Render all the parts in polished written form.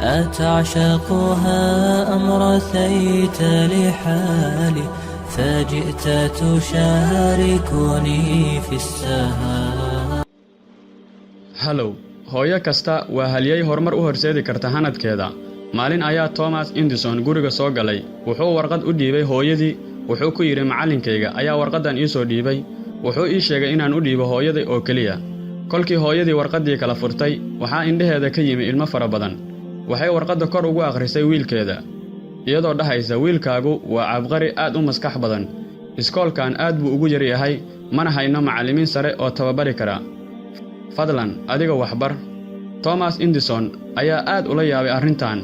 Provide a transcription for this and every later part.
أتعشقها أم رثيت لحالي فجئت تشاركني في السهام. هلو hooyo kasta waa halyay horumar u horseedi karta hanadkeeda. maalin ayaa Thomas Edison guriga soo galay. wuxuu warqad u dhiibay hooyadii. wuxuu ku yiri macallinkayga ayaa warqadan ii soo dhiibay. wuxuu ii sheegay inaan u dhiibo hooyaday oo kaliya. kolkii hooyadii warqadii kala furtay, waxaa indhaheeda ka yimi ilmo fara badan. waxay warqada kor ugu akhrisay wiilkeeda, iyadoo dhahaysa wiilkaagu waa cabqari aad u maskax badan. iskoolkan aad buu ugu yar yahay, mana hayno macallimiin sare oo tababari kara. fadlan adiga waxbar. Thomas Edison ayaa aad ula yaabay arrintan,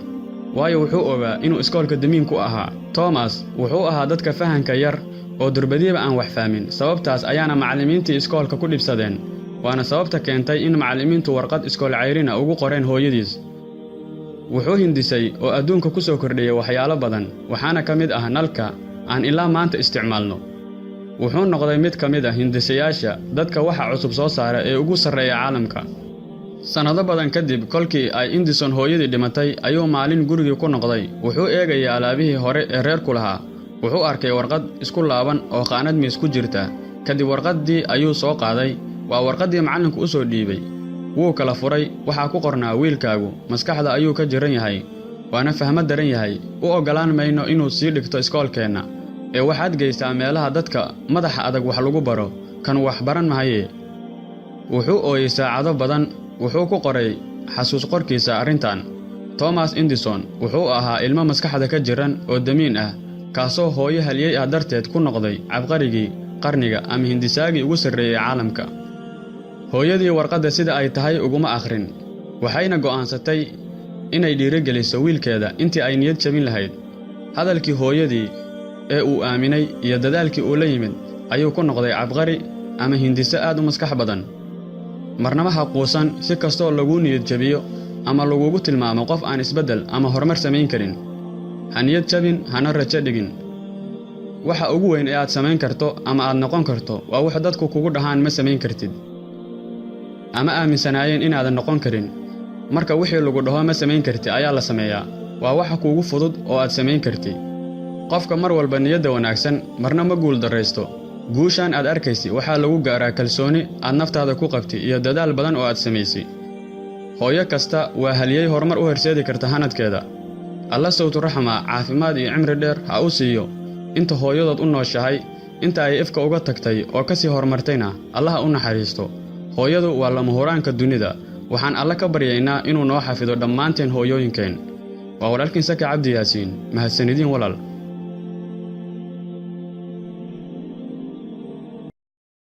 waayo wuxuu ogaa inuu iskoolka damiin ku ahaa. Thomas wuxuu ahaa dadka fahanka yar oo durbadiiba aan wax fahmin. sababtaas ayaana macallimiintii iskoolka ku dhibsadeen. waana sababta keentay in macallimiintu warqad iskool cayrina ugu qoreen hooyadiis. wuxuu hindisay oo adduunka ku soo kordhiyay waxyaalo badan, waxaana ka mid ah nalka aan ilaa maanta isticmaalno. wuxuu noqday mid ka mid ah hindisayaasha dadka waxa cusub soo saara ee ugu sarreeya caalamka. sanado badan kadib, kolkii ay Edison hooyadii dhimatay, ayuu maalin gurigii ku noqday. wuxuu eegayay alaabihii hore ee reerku lahaa. wuxuu arkay warqad isku laaban oo qaanad miis ku jirta. kadib warqaddii ayuu soo qaaday. waa warqaddii macallinku u soo dhiibay. wuu kala furay. waxaa ku qornaa wiilkaagu maskaxda ayuu ka jiran yahay, waana fahmad daran yahay. u oggolaan mayno inuu sii dhigto iskoolkeenna, ee waxaad geystaa meelaha dadka madaxa adag wax lagu baro. kan wax baran mahaye. wuxuu ooyay saacado badan. wuxuu ku qoray xasuus qorkiisa arrintan. Thomas Edison wuxuu ahaa ilmo maskaxda ka jiran oo damiin ah, kaasoo hooyo halyay ah darteed ku noqday cabqarigii qarniga ama hindisaagii ugu sarreeyay caalamka. hooyadii warqadda sida ay tahay uguma akhrin. waxayna go'aansatay inay dhiirigeliso wiilkeeda intii ay niyad jabin lahayd. hadalkii hooyadii ee uu aaminay iyo dadaalkii uu la yimid ayuu ku noqday cabqari ama hindiso aad u maskax badan. marnaba ha quusan si kastoo lagu niyad jabiyo ama lagugu tilmaamo qof aan isbeddel ama horumar samayn karin. ha niyad jabin, hana rajo dhigin. waxa ugu weyn ee aad samayn karto ama aad noqon karto waa wax dadku kugu dhahaan ma samayn kartid, ama aaminsanaayeen inaadan noqon karin. marka wixii lagu dhaho ma samayn karti ayaa la sameeyaa. waa waxa kuugu fudud oo aad samayn karti. qofka mar walba niyadda wanaagsan marna ma guul darraysto. guushan aad arkaysi waxaa lagu gaaraa kalsooni aad naftaada ku qabti iyo dadaal badan oo aad samaysay. hooyo kasta waa halyay horumar u horseedi karta hanadkeeda. alla sawtu raxma, caafimaad iyo cimri dheer ha u siiyo inta hooyadood u nooshahay. inta ay ifka uga tagtay oo ka sii horumartayna allaha u naxariisto. hooyadu waa lama huraanka dunida. waxaan alla ka baryaynaa inuu noo xafido dhammaanteen hooyooyinkeen. waa walaalkiin Saki Cabdi Yaasiin. mahadsanidin walaal.